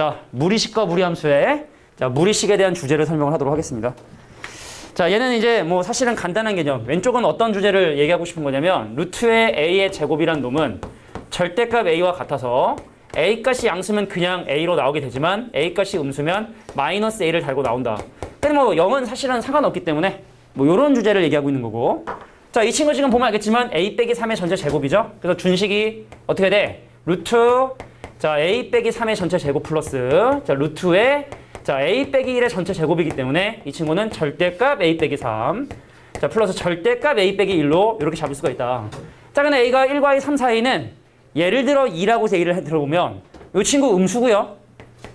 자, 무리식과 무리함수의 무리식에 대한 주제를 설명을 하도록 하겠습니다. 자, 얘는 이제 뭐 사실은 간단한 개념. 왼쪽은 어떤 주제를 얘기하고 싶은 거냐면 루트의 a의 제곱이란 놈은 절대값 a와 같아서 a 값이 양수면 그냥 a로 나오게 되지만 a 값이 음수면 마이너스 a를 달고 나온다. 근데 뭐 0은 사실은 상관없기 때문에 뭐 이런 주제를 얘기하고 있는 거고. 자, 이 친구 지금 보면 알겠지만 a 빼기 3의 전체 제곱이죠. 그래서 준식이 어떻게 돼? 루트 자 a 빼기 3의 전체 제곱 플러스 자 루트의 자 a 빼기 1의 전체 제곱이기 때문에 이 친구는 절대값 a 빼기 3 자 플러스 절대값 a 빼기 1로 이렇게 잡을 수가 있다. 자, 근데 a가 1과 2, 3 사이는 예를 들어 2라고 얘기를 들어보면 이 친구 음수고요.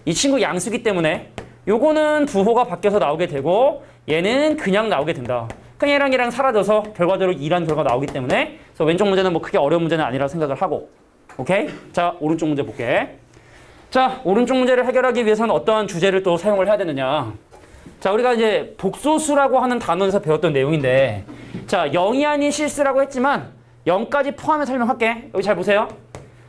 이 친구 양수기 때문에 요거는 부호가 바뀌어서 나오게 되고 얘는 그냥 나오게 된다. 그냥 얘랑 사라져서 결과적으로 2라는 결과가 나오기 때문에 그래서 왼쪽 문제는 뭐 크게 어려운 문제는 아니라고 생각을 하고. 오케이? 자, 오른쪽 문제 볼게. 자, 오른쪽 문제를 해결하기 위해서는 어떠한 주제를 또 사용을 해야 되느냐. 자, 우리가 이제 복소수라고 하는 단원에서 배웠던 내용인데 자, 0이 아닌 실수라고 했지만 0까지 포함해 설명할게. 여기 잘 보세요.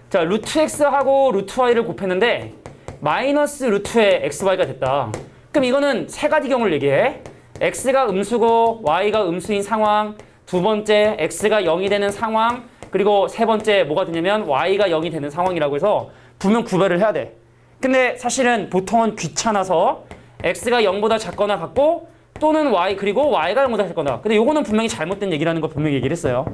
자, 루트 x하고 루트 y를 곱했는데 마이너스 루트의 xy가 됐다. 그럼 이거는 세 가지 경우를 얘기해. x가 음수고 y가 음수인 상황, 두 번째 x가 0이 되는 상황, 그리고 세 번째 뭐가 되냐면 y가 0이 되는 상황이라고 해서 분명 구별을 해야 돼. 근데 사실은 보통은 귀찮아서 x가 0보다 작거나 같고 또는 y 그리고 y가 0보다 작거나. 근데 요거는 분명히 잘못된 얘기라는 걸 분명히 얘기를 했어요.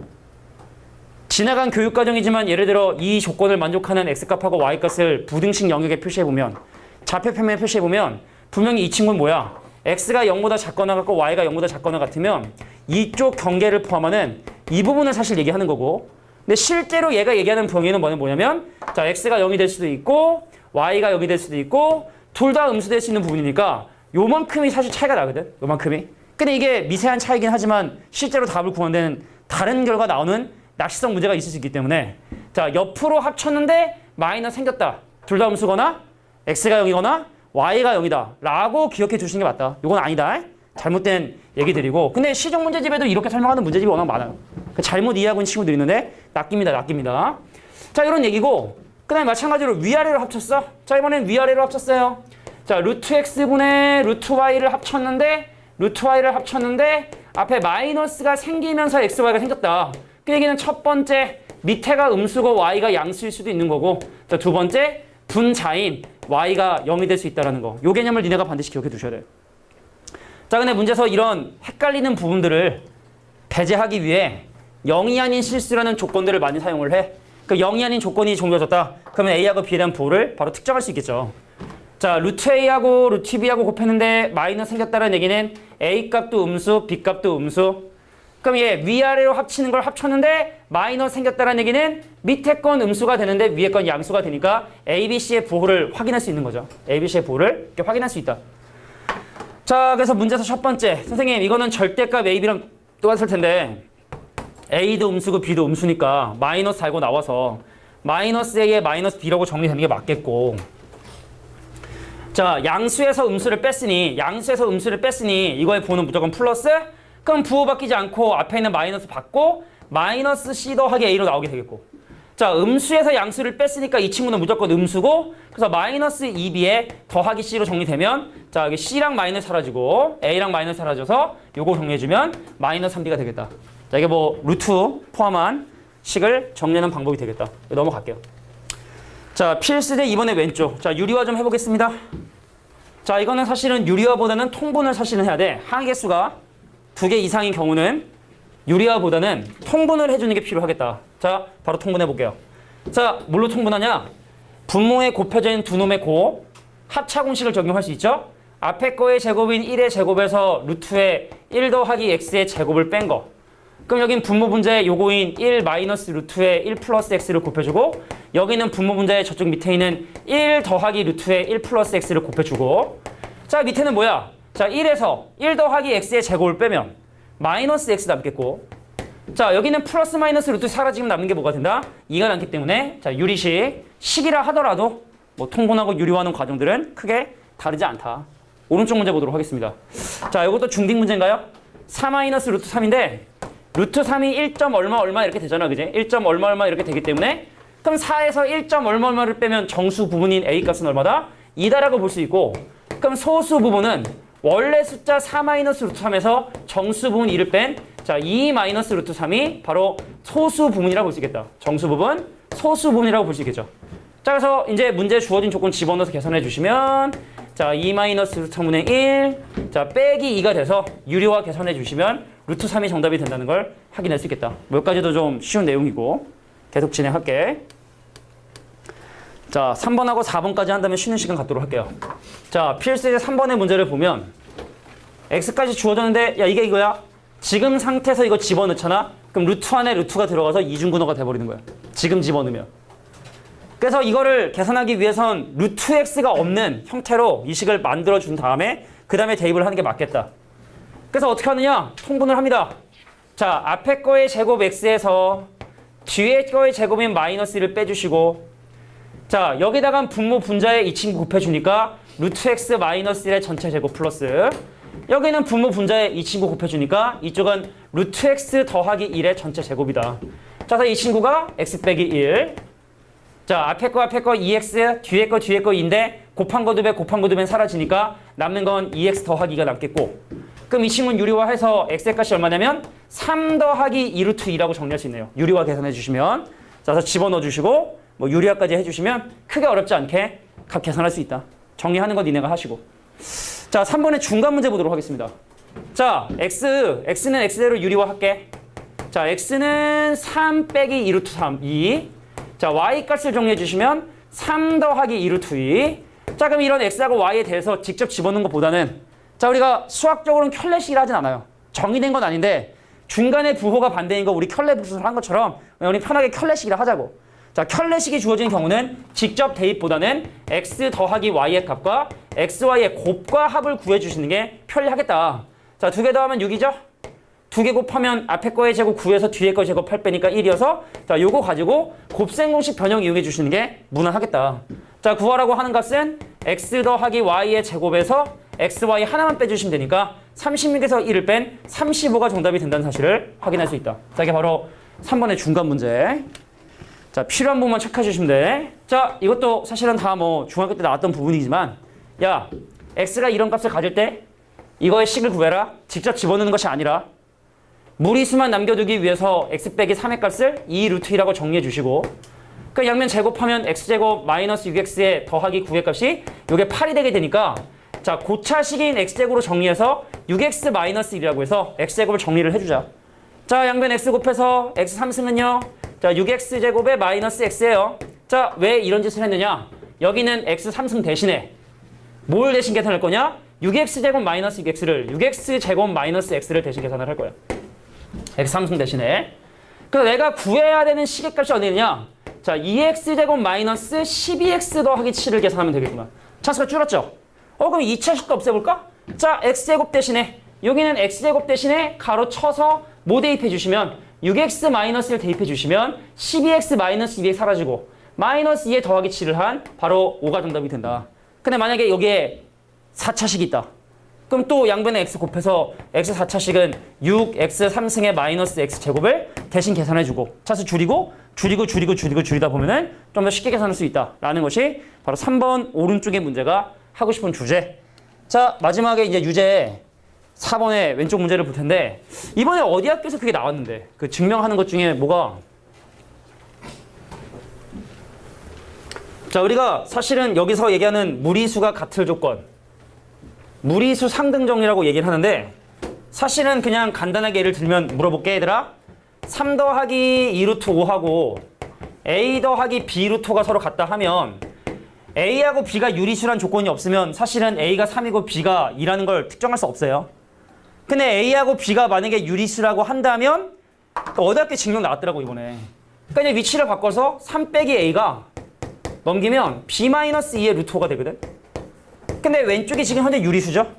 지나간 교육과정이지만 예를 들어 이 조건을 만족하는 x값하고 y값을 부등식 영역에 표시해보면 좌표평면에 표시해보면 분명히 이 친구는 뭐야? x가 0보다 작거나 같고 y가 0보다 작거나 같으면 이쪽 경계를 포함하는 이 부분을 사실 얘기하는 거고 근데 실제로 얘가 얘기하는 범위는 뭐냐면 자 x가 0이 될 수도 있고 y가 0이 될 수도 있고 둘 다 음수될 수 있는 부분이니까 요만큼이 사실 차이가 나거든. 요만큼이. 근데 이게 미세한 차이긴 하지만 실제로 답을 구하는 데는 다른 결과 나오는 낚시성 문제가 있을 수 있기 때문에 자 옆으로 합쳤는데 마이너스 생겼다. 둘 다 음수거나 x가 0이거나 y가 0이다 라고 기억해 주시는 게 맞다. 이건 아니다. 잘못된 얘기들이고 근데 시중 문제집에도 이렇게 설명하는 문제집이 워낙 많아요. 잘못 이해하고 있는 친구들이 있는데 낚입니다. 자, 이런 얘기고 그 다음에 마찬가지로 위아래로 합쳤어. 자, 이번엔 위아래로 합쳤어요. 자, 루트 x분의 루트 y를 합쳤는데 앞에 마이너스가 생기면서 xy가 생겼다. 그 얘기는 첫 번째 밑에가 음수고 y가 양수일 수도 있는 거고 자, 두 번째 분자인 y가 0이 될 수 있다는 거. 요 개념을 니네가 반드시 기억해 두셔야 돼요. 자, 근데 문제에서 이런 헷갈리는 부분들을 배제하기 위해 0이 아닌 실수라는 조건들을 많이 사용을 해. 그 0이 아닌 조건이 정해졌다. 그러면 a하고 b에 대한 부호를 바로 특정할 수 있겠죠. 자, 루트 a하고 루트 b하고 곱했는데 마이너스 생겼다는 얘기는 a 값도 음수, b 값도 음수. 그럼 얘 위아래로 합치는 걸 합쳤는데 마이너스 생겼다는 얘기는 밑에 건 음수가 되는데 위에 건 양수가 되니까 a, b, c의 부호를 확인할 수 있는 거죠. a, b, c의 부호를 이렇게 확인할 수 있다. 자, 그래서 문제에서 첫 번째. 선생님, 이거는 절대값 a, b랑 똑같을 텐데 a도 음수고 b도 음수니까 마이너스 달고 나와서 마이너스 a에 마이너스 b라고 정리되는 게 맞겠고 자, 양수에서 음수를 뺐으니 이거의 부호는 무조건 플러스 그럼 부호 바뀌지 않고 앞에 있는 마이너스 받고 마이너스 c 더하기 a로 나오게 되겠고 자, 음수에서 양수를 뺐으니까 이 친구는 무조건 음수고 그래서 마이너스 2b에 더하기 c로 정리되면 자, 여기 c랑 마이너스 사라지고 a랑 마이너스 사라져서 요거 정리해주면 마이너스 3b가 되겠다. 자, 이게 뭐 루트 포함한 식을 정리하는 방법이 되겠다. 넘어갈게요. 자, 필수대 이번에 왼쪽. 자, 유리화 좀 해보겠습니다. 자, 이거는 사실은 유리화보다는 통분을 사실은 해야 돼. 항의 개수가 2개 이상인 경우는 유리화보다는 통분을 해주는 게 필요하겠다. 자, 바로 통분해 볼게요. 자, 뭘로 통분하냐? 분모에 곱해져 있는 두 놈의 곱, 합차 공식을 적용할 수 있죠? 앞에 거의 제곱인 1의 제곱에서 루트에 1 더하기 x의 제곱을 뺀 거. 그럼 여긴 분모 분자의 요거인 1 마이너스 루트에 1 플러스 x를 곱해주고 여기는 분모 분자의 저쪽 밑에 있는 1 더하기 루트에 1 플러스 x를 곱해주고 자, 밑에는 뭐야? 자, 1에서 1 더하기 x의 제곱을 빼면 마이너스 x 남겠고 자, 여기는 플러스 마이너스 루트 사라지면 남는 게 뭐가 된다? 2가 남기 때문에 자, 식이라 하더라도 뭐 통분하고 유리화하는 과정들은 크게 다르지 않다. 오른쪽 문제 보도록 하겠습니다. 자, 이것도 중딩 문제인가요? 4 마이너스 루트 3인데 루트 3이 1. 얼마 이렇게 되잖아. 그지? 1. 얼마 이렇게 되기 때문에 그럼 4에서 1. 얼마를 빼면 정수 부분인 a 값은 얼마다? 2다라고 볼 수 있고, 그럼 소수 부분은 원래 숫자 4-루트3에서 정수 부분 2를 뺀, 자, 2-루트3이 바로 소수 부분이라고 볼 수 있겠다. 정수 부분, 소수 부분이라고 볼 수 있겠죠. 자, 그래서 이제 문제 주어진 조건 집어넣어서 계산해 주시면, 자, 2-루트3분의 1, 자, 빼기 2가 돼서 유리화 계산해 주시면 루트 3이 정답이 된다는 걸 확인할 수 있겠다. 뭐 여기까지도 좀 쉬운 내용이고, 계속 진행할게. 자, 3번하고 4번까지 한다면 쉬는 시간 갖도록 할게요. 자, 필수의 3번의 문제를 보면 x까지 주어졌는데, 야, 이게 이거야. 지금 상태에서 이거 집어넣잖아. 그럼 루트 안에 루트가 들어가서 이중근호가 돼버리는 거야. 지금 집어넣으면. 그래서 이거를 계산하기 위해선 루트 x가 없는 형태로 이 식을 만들어준 다음에 그 다음에 대입을 하는 게 맞겠다. 그래서 어떻게 하느냐? 통분을 합니다. 자, 앞에 거의 제곱 x에서 뒤에 거의 제곱인 마이너스 1을 빼주시고, 자, 여기다가 분모 분자에 이 친구 곱해주니까 루트 x 마이너스 1의 전체 제곱 플러스, 여기는 분모 분자에 이 친구 곱해주니까 이쪽은 루트 x 더하기 1의 전체 제곱이다. 자, 그래서 이 친구가 x 빼기 1. 자, 앞에 거 2x, 뒤에 거 2인데 곱한 거 2배, 곱한 거 2배는 사라지니까 남는 건 2x 더하기가 남겠고, 그럼 이 친구는 유리화해서 x의 값이 얼마냐면 3 더하기 2루트 2라고 정리할 수 있네요. 유리화 계산해 주시면. 자, 그래서 집어넣어 주시고 뭐 유리화까지 해주시면 크게 어렵지 않게 값 계산할 수 있다. 정리하는 건 니네가 하시고. 자, 3번의 중간 문제 보도록 하겠습니다. 자, x는 x대로 유리화할게. 자, x는 3 빼기 2루트 3, 2. 자, y 값을 정리해 주시면 3 더하기 2루트 2. 자, 그럼 이런 x하고 y에 대해서 직접 집어넣는 것보다는, 자, 우리가 수학적으로는 켤레식이라 하진 않아요. 정의된 건 아닌데 중간에 부호가 반대인 거 우리 켤레 부수를 한 것처럼 우리 편하게 켤레식이라 하자고. 자, 켤레식이 주어진 경우는 직접 대입보다는 x 더하기 y의 값과 xy의 곱과 합을 구해주시는 게 편리하겠다. 자, 2개 더하면 6이죠? 2개 곱하면 앞에 거의 제곱 9에서 뒤에 거 제곱 8 빼니까 1이어서, 자, 요거 가지고 곱셈 공식 변형 이용해 주시는 게 무난하겠다. 자, 구하라고 하는 값은 x 더하기 y의 제곱에서 xy 하나만 빼주시면 되니까 36에서 1을 뺀 35가 정답이 된다는 사실을 확인할 수 있다. 자, 이게 바로 3번의 중간 문제. 자, 필요한 부분만 체크해 주시면 돼. 자, 이것도 사실은 다 뭐 중학교 때 나왔던 부분이지만, 야, x가 이런 값을 가질 때 이거의 식을 구해라. 직접 집어넣는 것이 아니라 무리수만 남겨두기 위해서 x 빼기 3의 값을 2루트 2라고 정리해 주시고, 그 양면 제곱하면 x제곱 마이너스 6x의 더하기 9의 값이 이게 8이 되게 되니까, 자, 고차식인 x제곱으로 정리해서 6x 마이너스 1이라고 해서 x제곱을 정리를 해주자. 자, 양변 x 곱해서 x 3승은요. 자, 6x제곱에 마이너스 x예요. 자, 왜 이런 짓을 했느냐? 여기는 x 3승 대신에 뭘 대신 계산할 거냐? 6x제곱 마이너스 6x를 6x제곱 마이너스 x를 대신 계산을 할 거야. x 3승 대신에. 그래서 내가 구해야 되는 식의 값이 어디 있느냐? 자, 2x제곱 마이너스 12x 더하기 7을 계산하면 되겠구나. 차수가 줄었죠? 그럼 2차식도 없애볼까? 자, x제곱 대신에, 여기는 x제곱 대신에 가로 쳐서 뭐 대입해 주시면 6x 마이너스 1 대입해 주시면 12x 마이너스 2에 사라지고 마이너스 2에 더하기 7을 한 바로 5가 정답이 된다. 근데 만약에 여기에 4차식이 있다. 그럼 또 양변에 x 곱해서 x 4차식은 6x 3승의 마이너스 x 제곱을 대신 계산해주고 차수 줄이다 보면은 좀 더 쉽게 계산할 수 있다라는 것이 바로 3번 오른쪽의 문제가 하고 싶은 주제. 자, 마지막에 이제 유제 4번의 왼쪽 문제를 볼 텐데, 이번에 어디 학교에서 그게 나왔는데 그 증명하는 것 중에 뭐가, 자, 우리가 사실은 여기서 얘기하는 무리수가 같을 조건, 무리수 상등 정리라고 얘기를 하는데, 사실은 그냥 간단하게 예를 들면 물어볼게. 얘들아, 3 더하기 2루트 5하고 a 더하기 b 루트가 서로 같다 하면 a하고 b가 유리수란 조건이 없으면 사실은 a가 3이고 b가 2라는 걸 특정할 수 없어요. 근데 a하고 b가 만약에 유리수라고 한다면 어렵게 증명 나왔더라고 이번에. 그러니까 이제 위치를 바꿔서 3 빼기 a가 넘기면 b-2의 루트 5가 되거든. 근데 왼쪽이 지금 현재 유리수죠.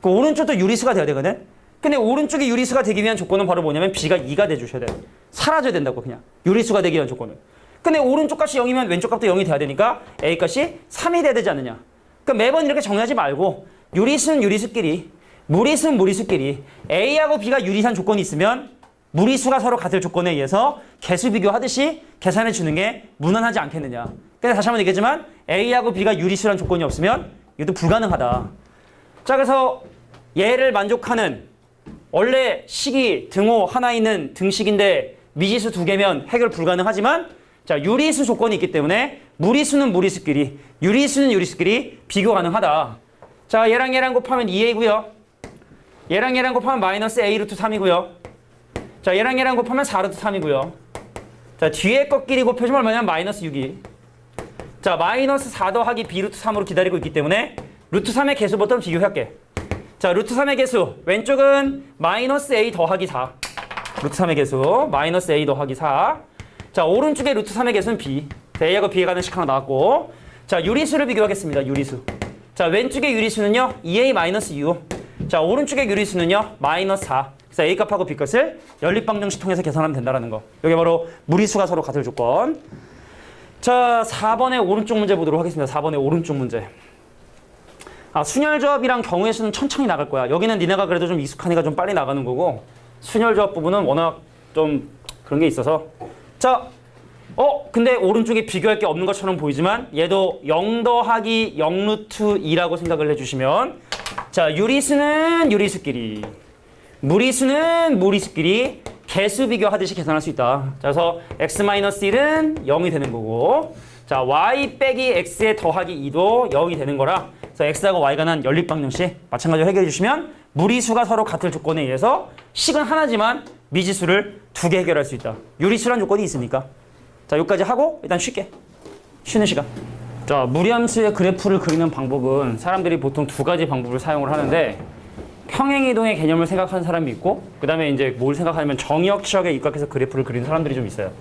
그 오른쪽도 유리수가 돼야 되거든. 근데 오른쪽이 유리수가 되기 위한 조건은 바로 뭐냐면 b가 2가 돼주셔야 돼. 사라져야 된다고 그냥. 유리수가 되기 위한 조건은. 근데 오른쪽 값이 0이면 왼쪽 값도 0이 돼야 되니까 a 값이 3이 돼야 되지 않느냐. 그러니까 매번 이렇게 정리하지 말고 유리수는 유리수끼리, 무리수는 무리수끼리 a하고 b가 유리한 조건이 있으면 무리수가 서로 같을 조건에 의해서 개수 비교하듯이 계산해 주는 게 무난하지 않겠느냐. 근데 다시 한번 얘기했지만 A하고 B가 유리수란 조건이 없으면 이것도 불가능하다. 자, 그래서 얘를 만족하는 원래 식이 등호 하나 있는 등식인데 미지수 두 개면 해결 불가능하지만 자, 유리수 조건이 있기 때문에 무리수는 무리수끼리, 유리수는 유리수끼리 비교 가능하다. 자, 얘랑 곱하면 2a고요. 얘랑 곱하면 마이너스 a 루트 3이고요. 자, 얘랑 곱하면 4 루트 3이고요. 자, 뒤에 것끼리 곱해주면 얼마냐면 마이너스 6이. 자, 마이너스 4 더하기 b 루트 3으로 기다리고 있기 때문에 루트 3의 개수부터 비교할게. 자, 루트 3의 개수 왼쪽은 마이너스 a 더하기 4. 루트 3의 개수 마이너스 a 더하기 4. 자, 오른쪽에 루트 3의 개수는 b. a하고 b에 가는 식 하나 나왔고. 자, 유리수를 비교하겠습니다. 유리수. 자, 왼쪽의 유리수는요 2a 마이너스 6. 자, 오른쪽의 유리수는요 마이너스 4. 그래서 a 값하고 b 값을 연립방정식 통해서 계산하면 된다는 거. 이게 바로 무리수가 서로 같을 조건. 자, 4번의 오른쪽 문제 보도록 하겠습니다. 4번의 오른쪽 문제. 순열조합이랑 경우의 수는 천천히 나갈 거야. 여기는 니네가 그래도 좀 익숙하니까 좀 빨리 나가는 거고 순열조합 부분은 워낙 좀 그런 게 있어서. 자, 근데 오른쪽에 비교할 게 없는 것처럼 보이지만 얘도 0 더하기 0 루트 2라고 생각을 해주시면 자, 유리수는 유리수끼리, 무리수는 무리수끼리 개수 비교하듯이 계산할 수 있다. 자, 그래서 x-1은 0이 되는 거고 자, y 빼기 x에 더하기 2도 0이 되는 거라 그래서 x하고 y가 난 연립방정식 마찬가지로 해결해 주시면 무리수가 서로 같을 조건에 의해서 식은 하나지만 미지수를 두 개 해결할 수 있다. 유리수란 조건이 있으니까. 자, 여기까지 하고 일단 쉬는 시간. 자, 무리함수의 그래프를 그리는 방법은 사람들이 보통 두 가지 방법을 사용을 하는데 평행이동의 개념을 생각하는 사람이 있고 그 다음에 이제 뭘 생각하냐면 정의역 치역에 입각해서 그래프를 그리는 사람들이 좀 있어요.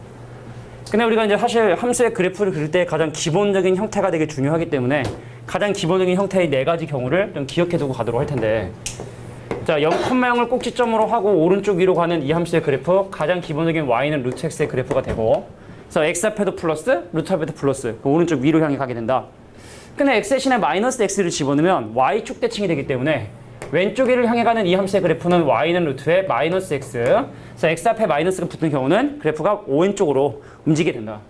근데 우리가 이제 사실 함수의 그래프를 그릴 때 가장 기본적인 형태가 되게 중요하기 때문에 가장 기본적인 형태의 네 가지 경우를 좀 기억해두고 가도록 할 텐데 자, 0,0을 꼭지점으로 하고 오른쪽 위로 가는 이 함수의 그래프 가장 기본적인 y는 루트 x의 그래프가 되고 그래서 x 앞에도 플러스 루트 앞에도 플러스 오른쪽 위로 향해 가게 된다. 근데 x 대신에 마이너스 x를 집어넣으면 y축 대칭이 되기 때문에 왼쪽 위를 향해 가는 이 함수의 그래프는 y는 루트에 마이너스 x 그래서 x 앞에 마이너스가 붙는 경우는 그래프가 오른쪽으로 움직이게 된다.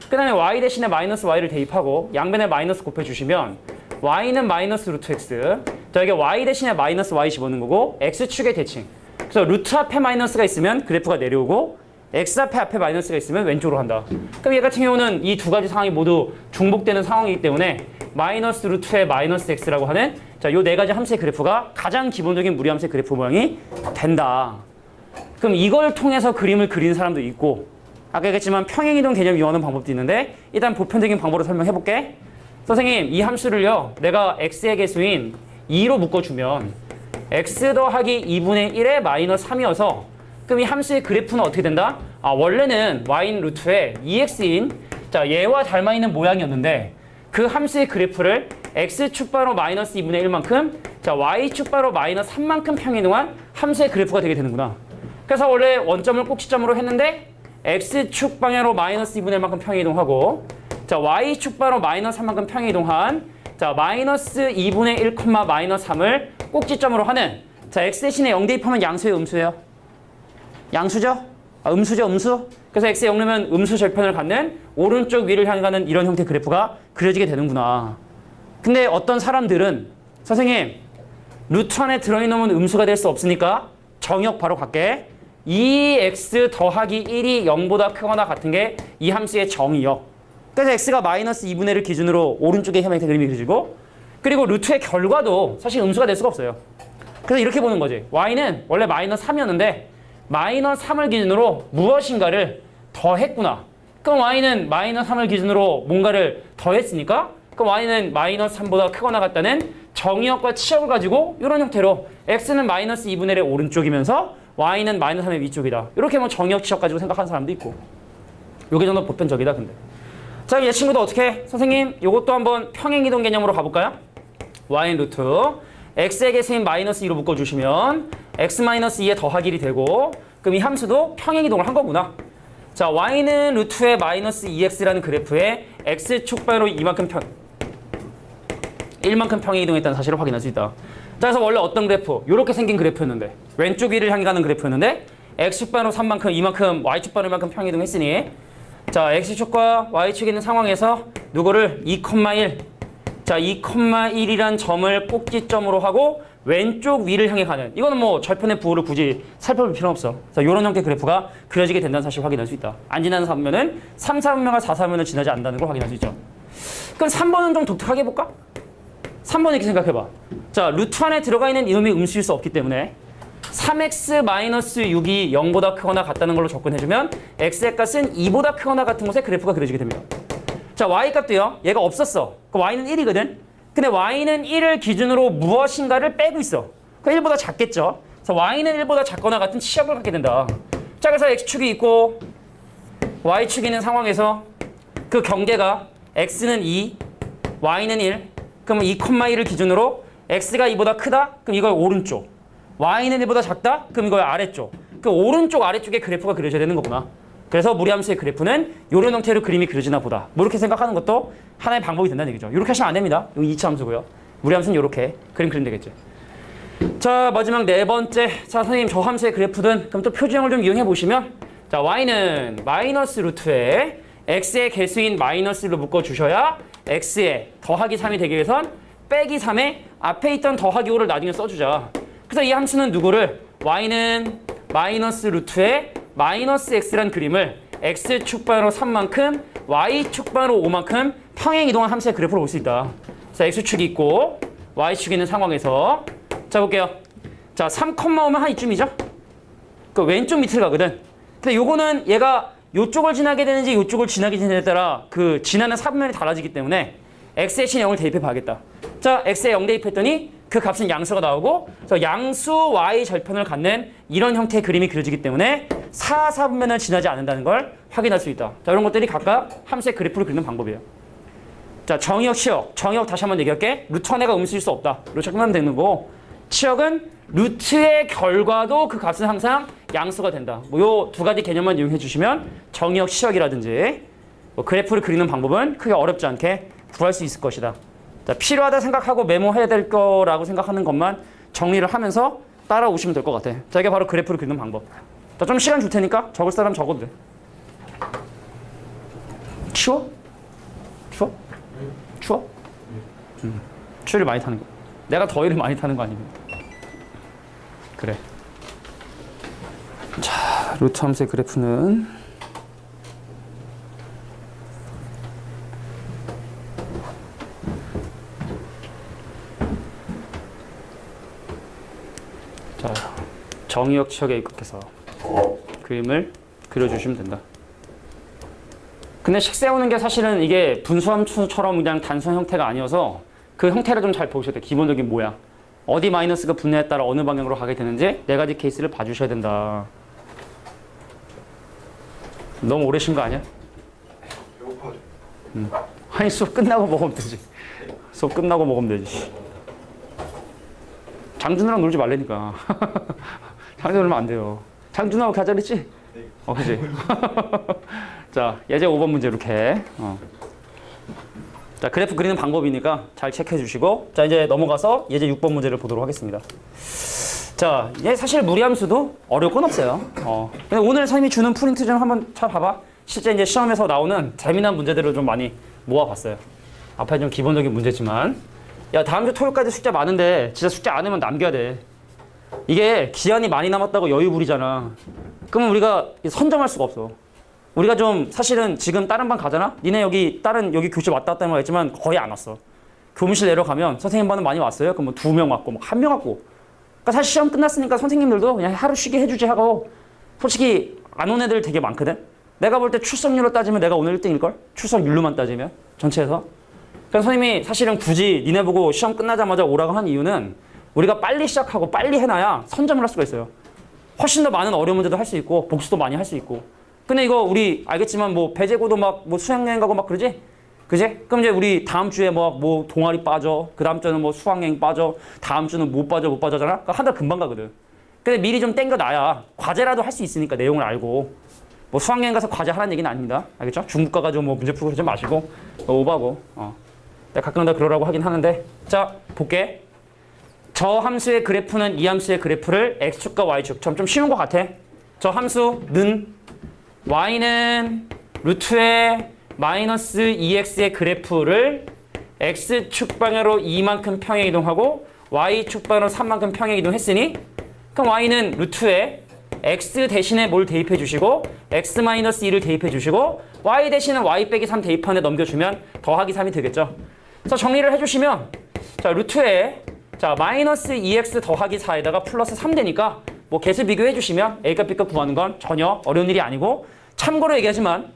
그 다음에 y 대신에 마이너스 y를 대입하고 양변에 마이너스 곱해주시면 y는 마이너스 루트 x 자, 이게 y 대신에 마이너스 y 집어넣는 거고 x축의 대칭 그래서 루트 앞에 마이너스가 있으면 그래프가 내려오고 x 앞에 마이너스가 있으면 왼쪽으로 간다. 그럼 얘 같은 경우는 이 두 가지 상황이 모두 중복되는 상황이기 때문에 마이너스 루트에 마이너스 x라고 하는 자, 요 네 가지 함수의 그래프가 가장 기본적인 무리함수의 그래프 모양이 된다. 그럼 이걸 통해서 그림을 그리는 사람도 있고 아까 얘기했지만 평행이동 개념 이용하는 방법도 있는데 일단 보편적인 방법으로 설명해 볼게. 선생님, 이 함수를요 내가 x의 개수인 2로 묶어주면 x 더하기 2분의 1에 마이너스 3이어서 그럼 이 함수의 그래프는 어떻게 된다? 원래는 y인 루트에 2x인 자, 얘와 닮아 있는 모양이었는데 그 함수의 그래프를 x축바로 마이너스 2분의 1만큼 자, y축바로 마이너스 3만큼 평행이동한 함수의 그래프가 되게 되는구나. 그래서 원래 원점을 꼭지점으로 했는데 x축 방향으로 마이너스 2분의 1만큼 평행이동하고 자, y축바로 마이너스 3만큼 평행이동한 자, 마이너스 2분의 1, 마이너스 3을 꼭지점으로 하는 자, x 대신에 0 대입하면 양수예요, 음수예요? 양수죠? 음수죠, 음수? 그래서 x에 0 넣으면 음수 절편을 갖는 오른쪽 위를 향해 가는 이런 형태의 그래프가 그려지게 되는구나. 근데 어떤 사람들은 선생님, 루트 안에 들어있는 놈은 음수가 될 수 없으니까 정의역 바로 갈게. 2x 더하기 1이 0보다 크거나 같은 게 이 함수의 정의역. 그래서 x가 마이너스 2분의 1을 기준으로 오른쪽에 형태 그림이 그려지고 그리고 루트의 결과도 사실 음수가 될 수가 없어요. 그래서 이렇게 보는 거지. y는 원래 마이너스 3이었는데 마이너스 3을 기준으로 무엇인가를 더했구나. 그럼 y는 마이너스 3을 기준으로 뭔가를 더했으니까 그럼 y는 마이너스 3보다 크거나 같다는 정의역과 치역을 가지고 이런 형태로 x는 마이너스 2분의 1의 오른쪽이면서 y는 마이너스 3의 위쪽이다. 이렇게 뭐 정의역, 치역 가지고 생각하는 사람도 있고 요게 정도 보편적이다. 근데 자, 이 친구도 어떻게 해? 선생님, 요것도 한번 평행이동 개념으로 가볼까요? y는 루트 x의 개수인 마이너스 2로 묶어주시면 x-2에 더하기 1이 되고 그럼 이 함수도 평행이동을 한 거구나. 자, y는 루트의 마이너스 2x라는 그래프에 x축 방향으로 1만큼 평행이동했다는 사실을 확인할 수 있다. 자, 그래서 원래 어떤 그래프? 이렇게 생긴 그래프였는데 왼쪽 위를 향해 가는 그래프였는데 x축 방향으로 3만큼, 2만큼, y축 방향으로 1만큼 평행이동했으니 자, x축과 y축이 있는 상황에서 누구를 2,1. 자, 2,1이란 점을 꼭지점으로 하고 왼쪽 위를 향해 가는. 이거는 뭐 절편의 부호를 굳이 살펴볼 필요는 없어. 자, 이런 형태의 그래프가 그려지게 된다는 사실을 확인할 수 있다. 안 지나는 3면은 3, 4분면과 4, 4면은 지나지 않는다는 걸 확인할 수 있죠. 그럼 3번은 좀 독특하게 해볼까? 3번 이렇게 생각해봐. 자, 루트 안에 들어가 있는 이놈이 음수일 수 없기 때문에 3x-6이 0보다 크거나 같다는 걸로 접근해주면 x의 값은 2보다 크거나 같은 곳에 그래프가 그려지게 됩니다. 자, y값도요. 얘가 없었어. 그 y는 1이거든. 근데 y는 1을 기준으로 무엇인가를 빼고 있어. 그 1보다 작겠죠. 그래서 y는 1보다 작거나 같은 치역을 갖게 된다. 자, 그래서 x축이 있고 y축이 있는 상황에서 그 경계가 x는 2, y는 1. 그러면 2,1을 기준으로 x가 2보다 크다? 그럼 이걸 오른쪽. y는 1보다 작다? 그럼 이걸 아래쪽. 그 오른쪽 아래쪽에 그래프가 그려져야 되는 거구나. 그래서 무리함수의 그래프는 이런 형태로 그림이 그려지나 보다. 뭐 이렇게 생각하는 것도 하나의 방법이 된다는 얘기죠. 이렇게 하시면 안 됩니다. 이거 2차 함수고요. 무리함수는 이렇게 그림 그리면 되겠죠. 자, 마지막 네 번째. 자, 선생님 저 함수의 그래프든 그럼 또 표준형을 좀 이용해 보시면 자, y는 마이너스 루트에 x의 개수인 마이너스로 묶어주셔야 x에 더하기 3이 되기 위해선 빼기 3에 앞에 있던 더하기 5를 나중에 써주자. 그래서 이 함수는 누구를 y는 마이너스 루트에 마이너스 x란 그림을 x축반으로 3만큼 y축반으로 5만큼 평행 이동한 함수의 그래프로 볼 수 있다. 자, x축이 있고 y축이 있는 상황에서 자, 볼게요. 자, 3,5면 한 이쯤이죠? 그 왼쪽 밑을 가거든. 근데 요거는 얘가 요쪽을 지나게 되는지 요쪽을 지나게 되는지에 따라 그 지나는 사분면이 달라지기 때문에 x의 신 0을 대입해 봐야겠다. 자, x에 0 대입했더니 그 값은 양수가 나오고 그래서 양수 y 절편을 갖는 이런 형태의 그림이 그려지기 때문에 4, 4분면을 지나지 않는다는 걸 확인할 수 있다. 자, 이런 것들이 각각 함수의 그래프를 그리는 방법이에요. 자, 정의역, 치역. 정의역 다시 한번 얘기할게. 루트 하나가 음수일 수 없다. 루트 끝나면 되는 거고 치역은 루트의 결과도 그 값은 항상 양수가 된다. 뭐 요 두 가지 개념만 이용해 주시면 정의역, 치역이라든지 뭐 그래프를 그리는 방법은 크게 어렵지 않게 구할 수 있을 것이다. 자, 필요하다 생각하고 메모해야 될 거라고 생각하는 것만 정리를 하면서 따라오시면 될 것 같아. 자, 이게 바로 그래프를 그리는 방법. 자, 좀 시간 줄 테니까 적을 사람 적어도 돼. 추워? 추워? 추워? 추위를 많이 타는 거. 내가 더위를 많이 타는 거 아닙니까? 그래. 자, 루트 함수의 그래프는 자, 정의역 치역에 입각해서 그림을 그려주시면 된다. 근데 식 세우는 게 사실은 이게 분수함수처럼 그냥 단순 형태가 아니어서 그 형태를 좀 잘 보셔야 돼. 기본적인 모양. 어디 마이너스가 분해에 따라 어느 방향으로 가게 되는지 네 가지 케이스를 봐주셔야 된다. 너무 오래 쉰 거 아니야? 배고파져. 아니, 수업 끝나고 먹으면 되지. 수업 끝나고 먹으면 되지. 장준우랑 놀지 말라니까. 장준우 놀면 안 돼요. 장준우하고 가자 그랬지? 네. 그치? 자, 예제 5번 문제 이렇게. 자, 그래프 그리는 방법이니까 잘 체크해 주시고 자, 이제 넘어가서 예제 6번 문제를 보도록 하겠습니다. 자, 얘 사실 무리함수도 어려울 건 없어요. 근데 오늘 선생님이 주는 프린트 좀 한번 찾아봐봐. 실제 이제 시험에서 나오는 재미난 문제들을 좀 많이 모아봤어요. 앞에 좀 기본적인 문제지만 야, 다음 주 토요일까지 숙제 많은데 진짜 숙제 안 하면 남겨야 돼. 이게 기한이 많이 남았다고 여유 부리잖아. 그러면 우리가 선점할 수가 없어. 우리가 좀 사실은 지금 다른 반 가잖아? 니네 여기 다른 여기 교실 왔다 갔다 했지만 거의 안 왔어. 교무실 내려가면 선생님 반은 많이 왔어요? 그럼 뭐 2명 왔고 뭐 1명 왔고. 그러니까 사실 시험 끝났으니까 선생님들도 그냥 하루 쉬게 해주지 하고 솔직히 안 온 애들 되게 많거든? 내가 볼 때 출석률로 따지면 내가 오늘 1등일걸? 출석률로만 따지면 전체에서. 그래서 선생님이 사실은 굳이 니네 보고 시험 끝나자마자 오라고 한 이유는 우리가 빨리 시작하고 빨리 해놔야 선점을 할 수가 있어요. 훨씬 더 많은 어려운 문제도 할 수 있고 복수도 많이 할 수 있고. 근데 이거 우리 알겠지만 뭐 배제고도 막 뭐 수학여행 가고 막 그러지? 그지? 그럼 이제 우리 다음 주에 뭐 동아리 빠져. 그 다음 주는 뭐 수학여행 빠져. 다음 주는 못 빠져잖아? 그러니까 한 달 금방 가거든. 근데 미리 좀 땡겨놔야 과제라도 할 수 있으니까 내용을 알고. 뭐 수학여행 가서 과제 하라는 얘기는 아닙니다. 알겠죠? 중국 가가지고 뭐 문제 풀고 그러지 마시고. 오바고. 내가 가끔 다 그러라고 하긴 하는데. 자, 볼게. 저 함수의 그래프는 이 함수의 그래프를 x축과 y축. 좀 쉬운 것 같아. 저 함수는 y는 루트의 마이너스 2x의 그래프를 x축 방향으로 2만큼 평행 이동하고 y축 방향으로 3만큼 평행 이동했으니 그럼 y는 루트에 x 대신에 뭘 대입해 주시고 x-2를 대입해 주시고 y 대신에 y 빼기 3 대입하는 데 넘겨주면 더하기 3이 되겠죠. 그래서 정리를 해주시면 자 루트에 자 마이너스 2x 더하기 4에다가 플러스 3 되니까 뭐 개수 비교해 주시면 a값 b값 구하는 건 전혀 어려운 일이 아니고 참고로 얘기하지만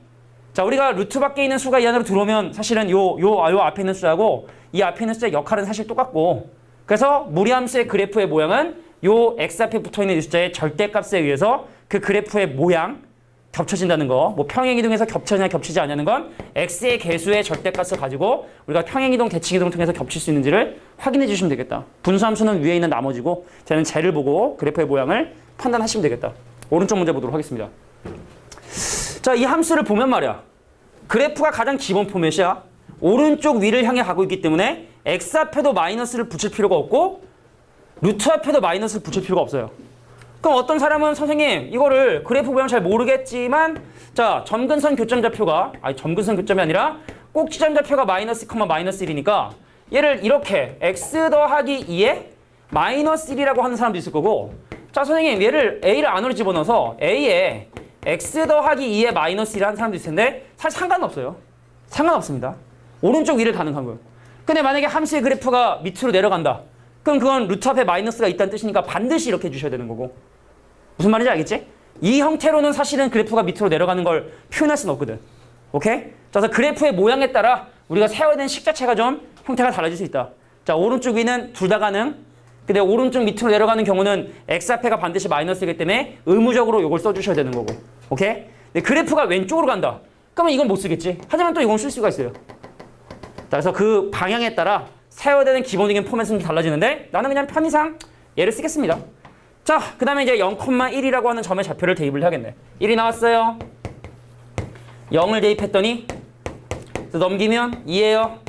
자 우리가 루트 밖에 있는 수가 이 안으로 들어오면 사실은 요 앞에 있는 숫자하고 이 앞에 있는 숫자의 역할은 사실 똑같고 그래서 무리함수의 그래프의 모양은 요 x 앞에 붙어있는 이 숫자의 절대값에 의해서 그 그래프의 모양 겹쳐진다는 거, 뭐 평행이동에서 겹쳐지냐 겹치지 않냐는 건 x의 개수의 절대값을 가지고 우리가 평행이동, 대칭이동을 통해서 겹칠 수 있는지를 확인해 주시면 되겠다. 분수함수는 위에 있는 나머지고 쟤는 쟤를 보고 그래프의 모양을 판단하시면 되겠다. 오른쪽 문제 보도록 하겠습니다. 자, 이 함수를 보면 말이야. 그래프가 가장 기본 포맷이야. 오른쪽 위를 향해 가고 있기 때문에 x 앞에도 마이너스를 붙일 필요가 없고 루트 앞에도 마이너스를 붙일 필요가 없어요. 그럼 어떤 사람은 선생님 이거를 그래프 모양 잘 모르겠지만 자 점근선 교점 좌표가 점근선 교점이 아니라 꼭지점 좌표가 마이너스, 마이너스 1이니까 얘를 이렇게 x 더하기 2에 마이너스 1이라고 하는 사람도 있을 거고 자 선생님 얘를 a를 안으로 집어넣어서 a에 x 더하기 2에 마이너스 1을 하는 사람도 있을 텐데 사실 상관없어요. 상관없습니다. 오른쪽 위를 가는 거예요. 근데 만약에 함수의 그래프가 밑으로 내려간다. 그럼 그건 루트 앞에 마이너스가 있다는 뜻이니까 반드시 이렇게 해주셔야 되는 거고 무슨 말인지 알겠지? 이 형태로는 사실은 그래프가 밑으로 내려가는 걸 표현할 수는 없거든. 오케이? 그래서 그래프의 모양에 따라 우리가 세워야 되는 식 자체가 좀 형태가 달라질 수 있다. 자 오른쪽 위는 둘 다 가능. 근데 오른쪽 밑으로 내려가는 경우는 x 앞에가 반드시 마이너스이기 때문에 의무적으로 이걸 써주셔야 되는 거고. 오케이? 근데 그래프가 왼쪽으로 간다. 그러면 이건 못 쓰겠지. 하지만 또 이건 쓸 수가 있어요. 자, 그래서 그 방향에 따라 세워야 되는 기본적인 포맷은 달라지는데 나는 그냥 편의상 얘를 쓰겠습니다. 자, 그 다음에 이제 0,1이라고 하는 점의 좌표를 대입을 해야겠네. 1이 나왔어요. 0을 대입했더니 넘기면 2예요.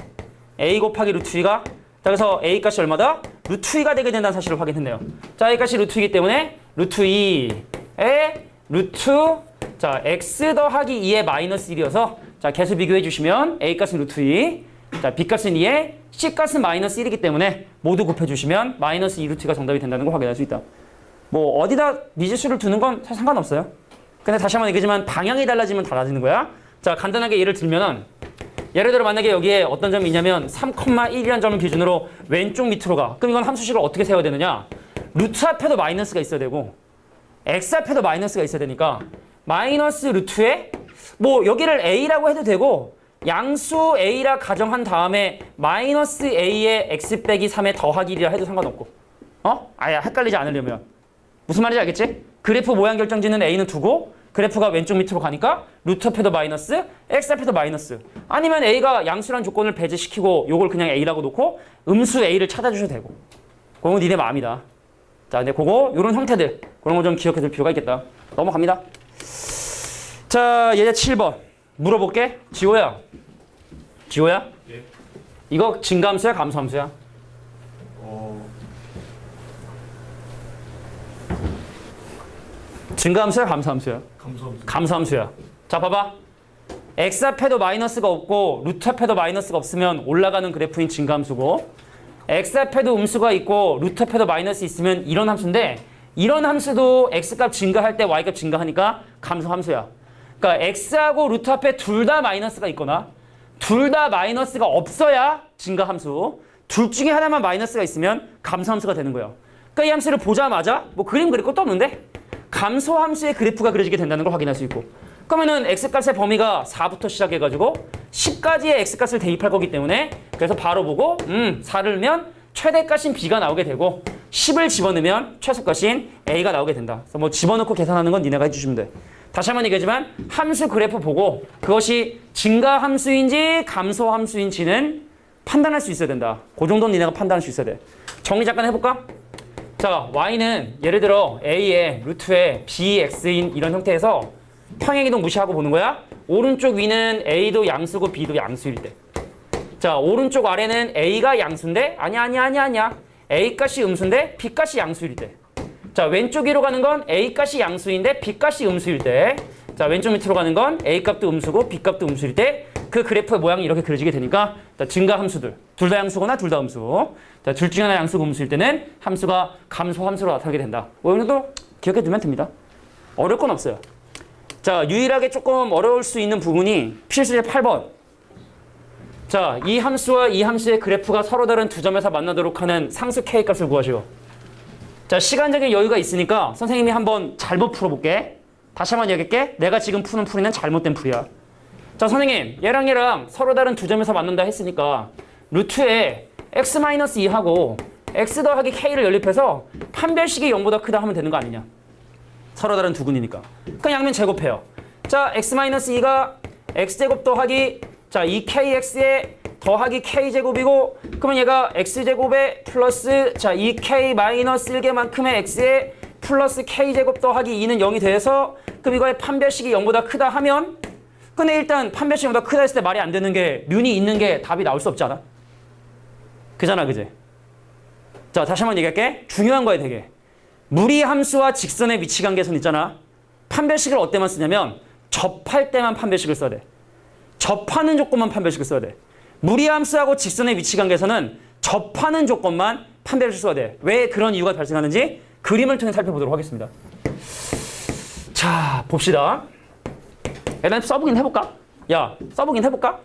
a 곱하기 루트 2가 자, 그래서 a 값이 얼마다? 루트 2가 되게 된다는 사실을 확인했네요. 자, a 값이 루트 2이기 때문에 루트 2에 루트 자 x 더하기 2의 마이너스 1이어서 자 개수 비교해 주시면 a 값은 루트 2 자, B값은 2에 C값은 마이너스 1이기 때문에 모두 곱해주시면 마이너스 2루트가 정답이 된다는 걸 확인할 수 있다. 뭐 어디다 미지수를 두는 건 사실 상관없어요. 근데 다시 한번 얘기하지만 방향이 달라지면 달라지는 거야. 자, 간단하게 예를 들면은 예를 들어 만약에 여기에 어떤 점이 있냐면 3,1이라는 점을 기준으로 왼쪽 밑으로 가. 그럼 이건 함수식을 어떻게 세워야 되느냐? 루트 앞에도 마이너스가 있어야 되고 x 앞에도 마이너스가 있어야 되니까 마이너스 루트에 뭐 여기를 a라고 해도 되고 양수 a라 가정한 다음에 마이너스 a에 x 빼기 3에 더하기 1이라 해도 상관없고 아예 헷갈리지 않으려면 무슨 말인지 알겠지? 그래프 모양 결정지는 a는 두고 그래프가 왼쪽 밑으로 가니까 루트 앞에도 마이너스 x 앞에도 마이너스 아니면 a가 양수란 조건을 배제시키고 요걸 그냥 a라고 놓고 음수 a를 찾아주셔도 되고 그건 니네 마음이다. 자, 근데 그거 요런 형태들 그런 거 좀 기억해 둘 필요가 있겠다. 넘어갑니다. 자, 얘 7번 물어볼게. 지호야. 예. 이거 증가함수야 감소함수야? 증가함수야 감소함수야? 감소함수야. 자, 봐봐. x 앞에도 마이너스가 없고 루트 앞에도 마이너스가 없으면 올라가는 그래프인 증가함수고 x 앞에도 음수가 있고 루트 앞에도 마이너스 있으면 이런 함수인데 이런 함수도 x값 증가할 때 y값 증가하니까 감소함수야. 그러니까 x하고 루트 앞에 둘 다 마이너스가 있거나 둘 다 마이너스가 없어야 증가함수. 둘 중에 하나만 마이너스가 있으면 감소함수가 되는 거예요. 그러니까 이 함수를 보자마자 뭐 그림 그릴 것도 없는데 감소함수의 그래프가 그려지게 된다는 걸 확인할 수 있고 그러면은 x값의 범위가 4부터 시작해가지고 10까지의 x값을 대입할 거기 때문에 그래서 바로 보고 4를 넣으면 최대값인 b가 나오게 되고 10을 집어넣으면 최소값인 a가 나오게 된다. 그래서 뭐 집어넣고 계산하는 건 니네가 해주시면 돼. 다시 한번 얘기하지만 함수 그래프 보고 그것이 증가함수인지 감소함수인지는 판단할 수 있어야 된다. 그 정도는 니네가 판단할 수 있어야 돼. 정리 잠깐 해볼까? 자, y는 예를 들어 a의 루트에 bx인 이런 형태에서 평행이동 무시하고 보는 거야. 오른쪽 위는 a도 양수고 b도 양수일 때. 자, 오른쪽 아래는 a가 양수인데 아니야. a값이 음수인데 b값이 양수일 때. 자, 왼쪽 위로 가는 건 a값이 양수인데 b값이 음수일 때. 자, 왼쪽 밑으로 가는 건 A 값도 음수고 B 값도 음수일 때 그 그래프의 모양이 이렇게 그려지게 되니까 자, 증가 함수들. 둘 다 양수거나 둘 다 음수. 자, 둘 중에 하나 양수가 음수일 때는 함수가 감소 함수로 나타나게 된다. 뭐 이런 것도 기억해 두면 됩니다. 어려울 건 없어요. 자, 유일하게 조금 어려울 수 있는 부분이 필수제 8번. 자, 이 함수와 이 함수의 그래프가 서로 다른 두 점에서 만나도록 하는 상수 K 값을 구하시오. 자, 시간적인 여유가 있으니까 선생님이 한번 잘못 풀어볼게. 다시 한번 얘기할게. 내가 지금 푸는 풀이는 잘못된 풀이야. 자, 선생님, 얘랑 서로 다른 두 점에서 만난다 했으니까 루트에 x-2하고 x 더하기 k를 연립해서 판별식이 0보다 크다 하면 되는 거 아니냐. 서로 다른 두 근이니까. 그냥 양면 제곱해요. 자, x-2가 x제곱 더하기 자, 2kx에 더하기 k제곱이고 그러면 얘가 x제곱에 플러스 자, 2k 마이너스 1개만큼의 x에 플러스 k제곱 더하기 2는 0이 돼서 그럼 이거의 판별식이 0보다 크다 하면 근데 일단 판별식이 0보다 크다 했을 때 말이 안 되는 게 륜이 있는 게 답이 나올 수 없지 않아? 그잖아, 그지? 자, 다시 한번 얘기할게. 중요한 거야, 되게. 무리함수와 직선의 위치관계선 있잖아. 판별식을 어때만 쓰냐면 접할 때만 판별식을 써야 돼. 접하는 조건만 판별식을 써야 돼. 무리함수하고 직선의 위치관계선은 접하는 조건만 판별식을 써야 돼. 왜 그런 이유가 발생하는지 그림을 통해 살펴보도록 하겠습니다. 자, 봅시다. 일단 써보긴 해볼까? 야, 써보긴 해볼까?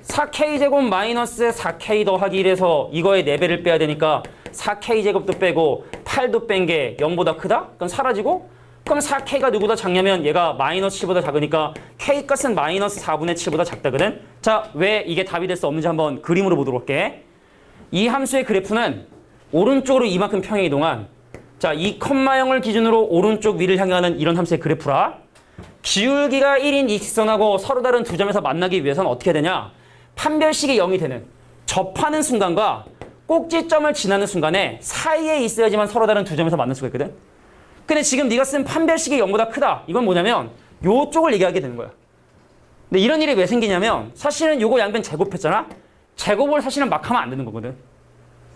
4k제곱 마이너스 4k 더하기 1에서 이거의 4배를 빼야 되니까 4k제곱도 빼고 8도 뺀 게 0보다 크다? 그럼 사라지고 그럼 4k가 누구보다 작냐면 얘가 마이너스 7보다 작으니까 k값은 마이너스 4분의 7보다 작다거든? 자, 왜 이게 답이 될 수 없는지 한번 그림으로 보도록 할게. 이 함수의 그래프는 오른쪽으로 이만큼 평행 이동한 자, 이 0을 기준으로 오른쪽 위를 향해 가는 이런 함수의 그래프라 기울기가 1인 이 직선하고 서로 다른 두 점에서 만나기 위해서는 어떻게 해야 되냐? 판별식이 0이 되는 접하는 순간과 꼭지점을 지나는 순간에 사이에 있어야지만 서로 다른 두 점에서 만날 수가 있거든? 근데 지금 네가 쓴 판별식이 0보다 크다. 이건 뭐냐면 요쪽을 얘기하게 되는 거야. 근데 이런 일이 왜 생기냐면 사실은 요거 양변 제곱했잖아? 제곱을 사실은 막 하면 안 되는 거거든.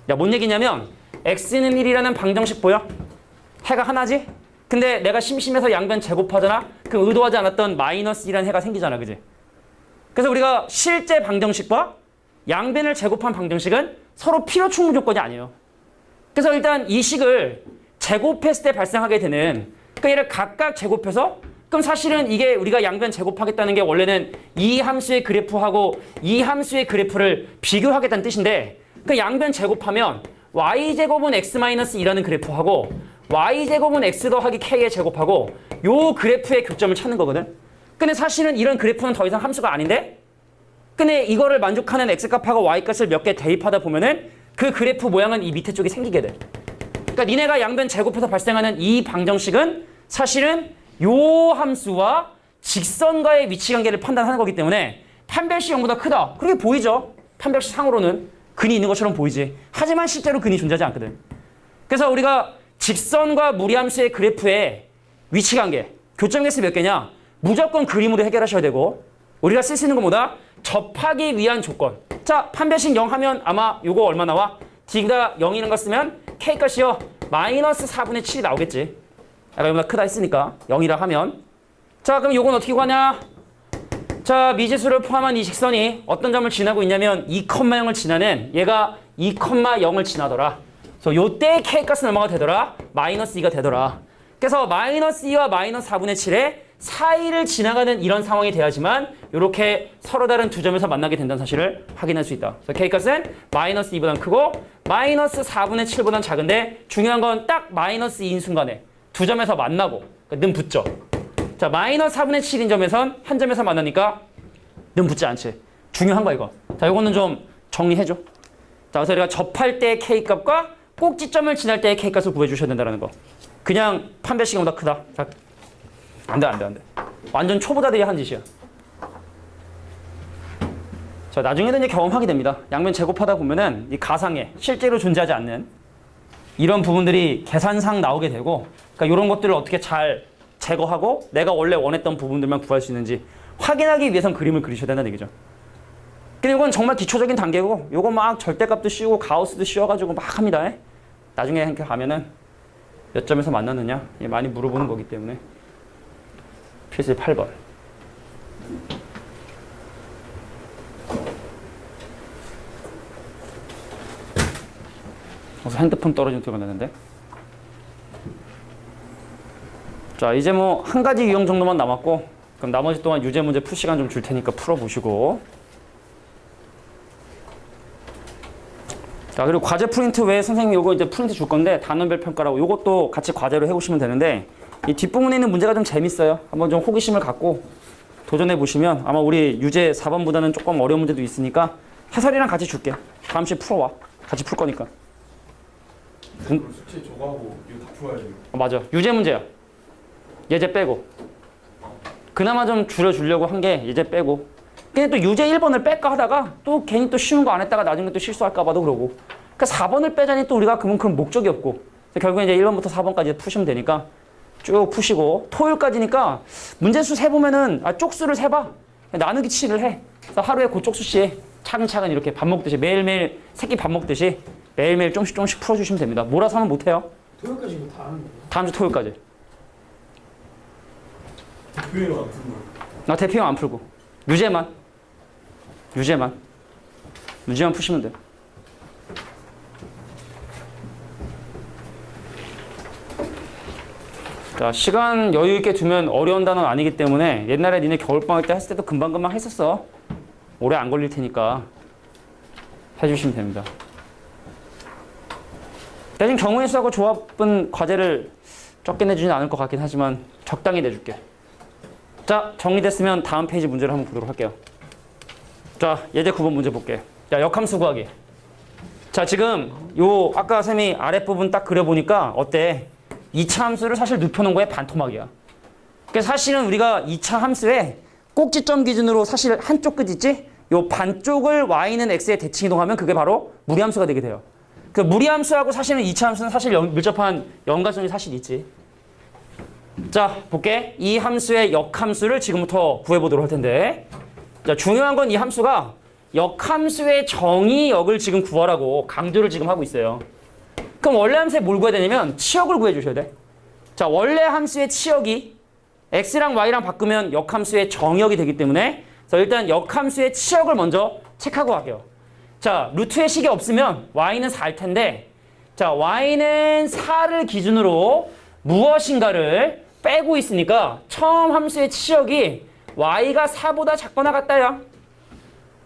야, 뭔 얘기냐면 x는 1이라는 방정식 보여? 해가 하나지? 근데 내가 심심해서 양변 제곱하잖아? 그럼 의도하지 않았던 마이너스 1이라는 해가 생기잖아. 그지? 그래서 우리가 실제 방정식과 양변을 제곱한 방정식은 서로 필요 충분 조건이 아니에요. 그래서 일단 이 식을 제곱했을 때 발생하게 되는 그러니까 얘를 각각 제곱해서 그럼 사실은 이게 우리가 양변 제곱하겠다는 게 원래는 이 함수의 그래프하고 이 함수의 그래프를 비교하겠다는 뜻인데 그 양변 제곱하면 y제곱은 x-2라는 그래프하고 y제곱은 x 더하기 k의 제곱하고 요 그래프의 교점을 찾는 거거든. 근데 사실은 이런 그래프는 더 이상 함수가 아닌데 근데 이거를 만족하는 x값하고 y값을 몇 개 대입하다 보면은 그 그래프 모양은 이 밑에 쪽에 생기게 돼. 그러니까 니네가 양변 제곱해서 발생하는 이 방정식은 사실은 요 함수와 직선과의 위치관계를 판단하는 거기 때문에 판별식 0보다 크다. 그렇게 보이죠. 판별식 상으로는 근이 있는 것처럼 보이지. 하지만 실제로 근이 존재하지 않거든. 그래서 우리가 직선과 무리함수의 그래프의 위치관계, 교점계수 몇 개냐? 무조건 그림으로 해결하셔야 되고 우리가 쓸 수 있는 것보다 접하기 위한 조건. 자, 판별식 0 하면 아마 요거 얼마 나와? d가 0이라는 거 쓰면 k값이요. 마이너스 4분의 7이 나오겠지. 약간 이거보다 크다 했으니까 0이라 하면 자, 그럼 요건 어떻게 구하냐? 자, 미지수를 포함한 이 직선이 어떤 점을 지나고 있냐면 2,0을 지나는 얘가 2,0을 지나더라. 그래서 요때 k값은 얼마가 되더라? 마이너스 2가 되더라. 그래서 마이너스 2와 마이너스 4분의 7의 사이를 지나가는 이런 상황이 돼야지만 이렇게 서로 다른 두 점에서 만나게 된다는 사실을 확인할 수 있다. 그래서 k값은 마이너스 2보다 크고 마이너스 4분의 7보다 작은데 중요한 건 딱 마이너스 2인 순간에 두 점에서 만나고 그러니까 는 붙죠. 자, 마이너스 4분의 7인 점에선 한 점에서 만나니까 는 붙지 않지. 중요한 거야 이거. 자, 이거는 좀 정리해줘. 자, 그래서 우리가 접할 때의 k값과 꼭지점을 지날 때의 k값을 구해주셔야 된다는 거. 그냥 판별식보다 크다. 자, 안 돼. 완전 초보자들이 한 짓이야. 자, 나중에는 이제 경험하게 됩니다. 양면 제곱하다 보면은 이 가상에 실제로 존재하지 않는 이런 부분들이 계산상 나오게 되고 그러니까 이런 것들을 어떻게 잘 제거하고 내가 원래 원했던 부분들만 구할 수 있는지 확인하기 위해선 그림을 그리셔야 된다는 얘기죠. 근데 이건 정말 기초적인 단계고 요거 막 절대값도 씌우고 가우스도 씌워가지고 막 합니다. 나중에 이렇게 가면은 몇 점에서 만나느냐 많이 물어보는 거기 때문에 필수 8번. 그래서 핸드폰 떨어지는 소리가 나는데. 자, 이제 뭐 한 가지 유형 정도만 남았고, 그럼 나머지 동안 유제 문제 풀 시간 좀 줄 테니까 풀어보시고. 자, 그리고 과제 프린트 외에 선생님이 요거 이제 프린트 줄 건데, 단원별 평가라고 요것도 같이 과제로 해오시면 되는데, 이 뒷부분에 있는 문제가 좀 재밌어요. 한번 좀 호기심을 갖고 도전해 보시면 아마 우리 유제 4번보다는 조금 어려운 문제도 있으니까 해설이랑 같이 줄게. 다음 시에 풀어와. 같이 풀 거니까. 숙제 저거 하고 이거 다 풀어야 돼요. 맞아. 유제 문제야. 예제 빼고. 그나마 좀 줄여주려고 한 게 예제 빼고. 근데 또 유제 1번을 뺄까 하다가 또 괜히 또 쉬운 거 안 했다가 나중에 또 실수할까 봐도 그러고. 그러니까 4번을 빼자니 또 우리가 그만큼 목적이 없고. 그래서 결국에 이제 1번부터 4번까지 푸시면 되니까 쭉 푸시고. 토요일까지니까 문제수 세보면은 쪽수를 세봐. 나누기 7을 해. 그래서 하루에 그 쪽수씩 차근차근 이렇게 밥 먹듯이 매일매일 새끼 밥 먹듯이 매일매일 조금씩 풀어주시면 됩니다. 몰아서 하면 못해요. 토요일까지 이거 다 하는 거예요? 다음 주 토요일까지. 대표회로 안 푸는 거. 나 대표형 안 풀고. 유제만 푸시면 돼. 자, 시간 여유 있게 두면 어려운 단어는 아니기 때문에 옛날에 니네 겨울방학 때 했을 때도 금방금방 했었어. 오래 안 걸릴 테니까 해주시면 됩니다. 대신 경우의 수하고 조합은 과제를 적게 내주진 않을 것 같긴 하지만 적당히 내줄게. 자, 정리됐으면 다음 페이지 문제를 한번 보도록 할게요. 자, 예제 9번 문제 볼게. 자, 역함수 구하기. 자, 지금 요 아까 쌤이 아랫부분 딱 그려보니까 어때? 2차 함수를 사실 눕혀놓은 거에 반토막이야. 그래서 사실은 우리가 2차 함수에 꼭지점 기준으로 사실 한쪽 끝 있지? 요 반쪽을 y는 x에 대칭 이동하면 그게 바로 무리함수가 되게 돼요. 그 무리함수하고 사실은 2차 함수는 사실 밀접한 연관성이 사실 있지. 자, 볼게. 이 함수의 역함수를 지금부터 구해보도록 할 텐데. 자, 중요한 건 이 함수가 역함수의 정의역을 지금 구하라고 강조를 지금 하고 있어요. 그럼 원래 함수에 뭘 구해야 되냐면 치역을 구해 주셔야 돼. 자, 원래 함수의 치역이 x랑 y랑 바꾸면 역함수의 정의역이 되기 때문에 그래서 일단 역함수의 치역을 먼저 체크하고 갈게요. 자, 루트의 식이 없으면 y는 4일 텐데 자, y는 4를 기준으로 무엇인가를 빼고 있으니까 처음 함수의 치역이 y가 4보다 작거나 같다야.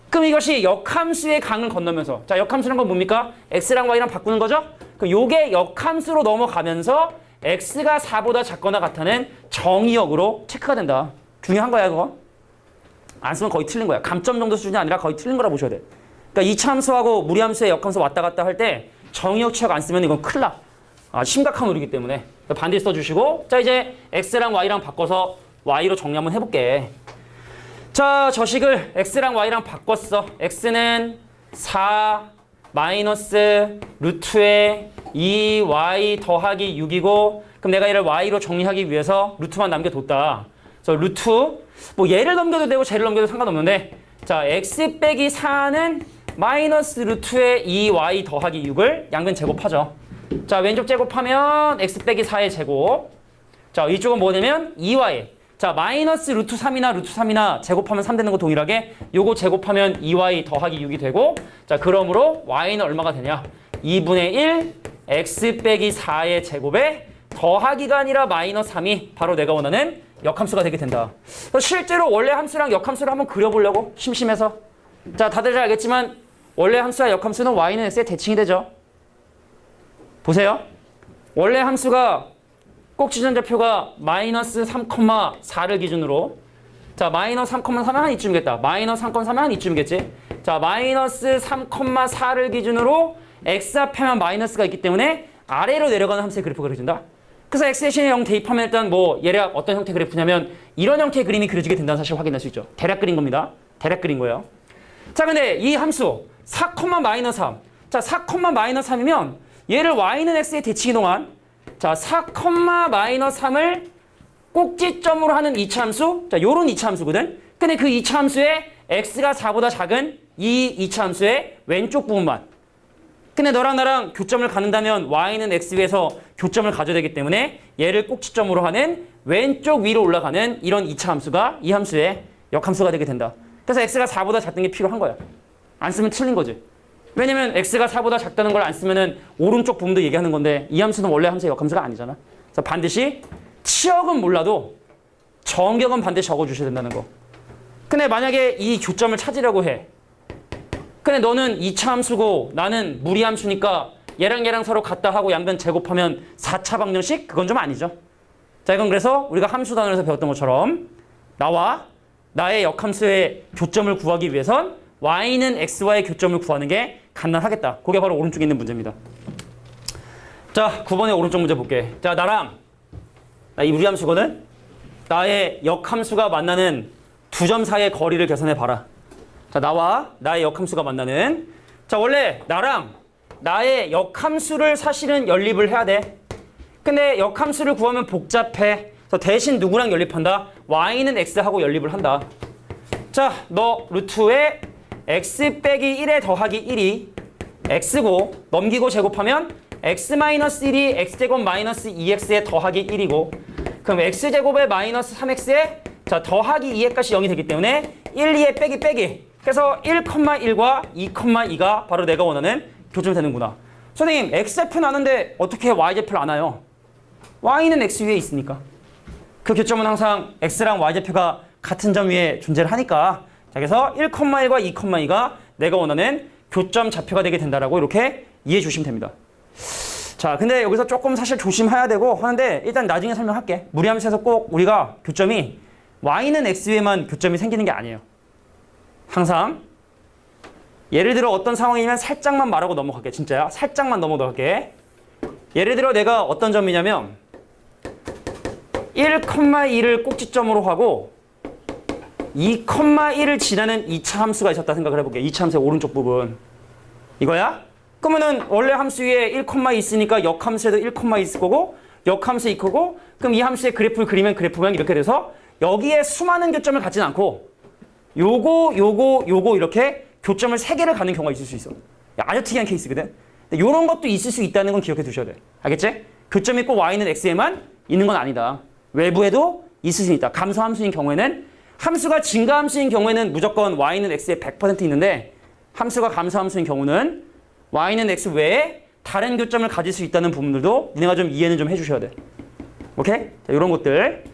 그럼 이것이 역함수의 강을 건너면서 자, 역함수란 건 뭡니까? x랑 y랑 바꾸는 거죠? 그럼 요게 역함수로 넘어가면서 x가 4보다 작거나 같다는 정의역으로 체크가 된다. 중요한 거야, 그거. 안 쓰면 거의 틀린 거야. 감점 정도 수준이 아니라 거의 틀린 거라 보셔야 돼. 그러니까 2차 함수하고 무리함수의 역함수 왔다 갔다 할 때 정의역 치역 안 쓰면 이건 큰일 나. 심각한 오류이기 때문에 반드시 써주시고 자, 이제 x랑 y랑 바꿔서 y로 정리 한번 해볼게. 자, 저식을 x랑 y랑 바꿨어. x는 4 마이너스 루트에 2y 더하기 6이고 그럼 내가 얘를 y로 정리하기 위해서 루트만 남겨뒀다. 그래서 루트 뭐 얘를 넘겨도 되고 쟤를 넘겨도 상관없는데 자, x 빼기 4는 마이너스 루트에 2y 더하기 6을 양변 제곱하죠. 자, 왼쪽 제곱하면 x 빼기 4의 제곱. 자, 이쪽은 뭐냐면 2y. 자, 마이너스 루트 3이나 제곱하면 3 되는 거 동일하게 요거 제곱하면 2y 더하기 6이 되고 자, 그러므로 y는 얼마가 되냐? 2분의 1 x 빼기 4의 제곱에 더하기가 아니라 마이너스 3이 바로 내가 원하는 역함수가 되게 된다. 실제로 원래 함수랑 역함수를 한번 그려보려고 심심해서 자, 다들 잘 알겠지만 원래 함수와 역함수는 y는 x에 대칭이 되죠. 보세요. 원래 함수가 꼭지점좌표가 마이너스 3,4를 기준으로 자, 마이너스 3,3은 한 이쯤이겠다. 마이너스 3,3은 한 이쯤이겠지. 자, 마이너스 3,4를 기준으로 x 앞에만 마이너스가 있기 때문에 아래로 내려가는 함수의 그래프가 그려진다. 그래서 x 대신에 0 대입하면 일단 뭐 얘가 어떤 형태의 그래프냐면 이런 형태의 그림이 그려지게 된다는 사실을 확인할 수 있죠. 대략 그린 겁니다. 대략 그린 거예요. 자, 근데 이 함수 4, 마이너스 3. 자, 4, 마이너스 3이면 얘를 y는 x에 대칭 이동한 자, 4, 마이너스 3을 꼭지점으로 하는 2차 함수. 자, 요런 2차 함수거든. 근데 그 2차 함수에 x가 4보다 작은 이 2차 함수의 왼쪽 부분만 근데 너랑 나랑 교점을 갖는다면 y는 x 위에서 교점을 가져야 되기 때문에 얘를 꼭지점으로 하는 왼쪽 위로 올라가는 이런 2차 함수가 이 함수의 역함수가 되게 된다. 그래서 x가 4보다 작은 게 필요한 거야. 안 쓰면 틀린 거지. 왜냐면 x가 4보다 작다는 걸 안 쓰면은 오른쪽 부분도 얘기하는 건데 이 함수는 원래 함수의 역함수가 아니잖아. 그래서 반드시 치역은 몰라도 정격은 반드시 적어주셔야 된다는 거. 근데 만약에 이 교점을 찾으려고 해. 근데 너는 2차 함수고 나는 무리함수니까 얘랑 서로 같다 하고 양변 제곱하면 4차 방정식? 그건 좀 아니죠. 자, 이건 그래서 우리가 함수 단원에서 배웠던 것처럼 나와 나의 역함수의 교점을 구하기 위해선 y는 x와의 교점을 구하는 게 간단하겠다. 그게 바로 오른쪽에 있는 문제입니다. 자, 9번의 오른쪽 문제 볼게. 자, 나랑 이 무리함수거든? 나의 역함수가 만나는 두 점 사이의 거리를 계산해 봐라. 자, 나와 나의 역함수가 만나는, 자, 원래 나랑 나의 역함수를 사실은 연립을 해야 돼. 근데 역함수를 구하면 복잡해. 그래서 대신 누구랑 연립한다? y는 x하고 연립을 한다. 자, 너 루트에 x 빼기 1에 더하기 1이 x고 넘기고 제곱하면 x-1이 x제곱 마이너스 2x에 더하기 1이고, 그럼 x제곱에 마이너스 3x에 자 더하기 2의 값이 0이 되기 때문에 1, 2에 빼기 그래서 1,1과 2,2가 바로 내가 원하는 교점이 되는구나. 선생님, x좌표는 아는데 어떻게 y좌표를 안 와요? y는 x 위에 있으니까. 그 교점은 항상 x랑 y좌표가 같은 점 위에 존재를 하니까. 자, 그래서 1,1과 2,2가 내가 원하는 교점 좌표가 되게 된다라고 이렇게 이해해 주시면 됩니다. 자, 근데 여기서 조금 사실 조심해야 되고 하는데 일단 나중에 설명할게. 무리함수에서 꼭 우리가 교점이 y는 x 위에만 교점이 생기는 게 아니에요. 항상 예를 들어 어떤 상황이면 살짝만 말하고 넘어갈게. 진짜야. 살짝만 넘어갈게. 예를 들어 내가 어떤 점이냐면 1,2를 꼭지점으로 하고 2,1을 지나는 2차 함수가 있었다 생각을 해볼게. 2차 함수의 오른쪽 부분. 이거야? 그러면은 원래 함수 위에 1, 있으니까 역함수에도 1, 있을 거고 역함수 이거고, 그럼 이 함수의 그래프를 그리면 그래프 모양이 이렇게 돼서 여기에 수많은 교점을 갖진 않고 요거 이렇게 교점을 3개를 갖는 경우가 있을 수 있어. 아주 특이한 케이스거든. 이런 것도 있을 수 있다는 건 기억해 두셔야 돼. 알겠지? 교점이 꼭 y는 x에만 있는 건 아니다. 외부에도 있을 수 있다. 감소함수인 경우에는, 함수가 증가함수인 경우에는 무조건 y는 x에 100% 있는데, 함수가 감소함수인 경우는 y는 x 외에 다른 교점을 가질 수 있다는 부분들도 니네가 좀 이해는 좀 해주셔야 돼. 오케이? 자, 이런 것들.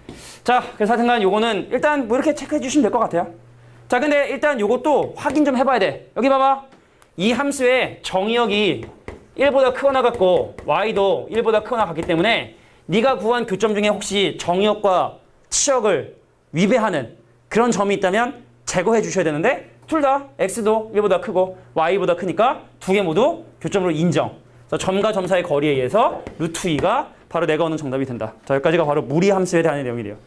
자, 그래서 하여튼간 요거는 일단 뭐 이렇게 체크해 주시면 될 것 같아요. 자, 근데 일단 요것도 확인 좀 해봐야 돼. 여기 봐봐. 이 함수의 정의역이 1보다 크거나 같고 y도 1보다 크거나 같기 때문에 네가 구한 교점 중에 혹시 정의역과 치역을 위배하는 그런 점이 있다면 제거해 주셔야 되는데, 둘 다 x도 1보다 크고 y보다 크니까 두 개 모두 교점으로 인정. 그래서 점과 점 사이의 거리에 의해서 루트 2가 바로 내가 오는 정답이 된다. 자, 여기까지가 바로 무리함수에 대한 내용이래요.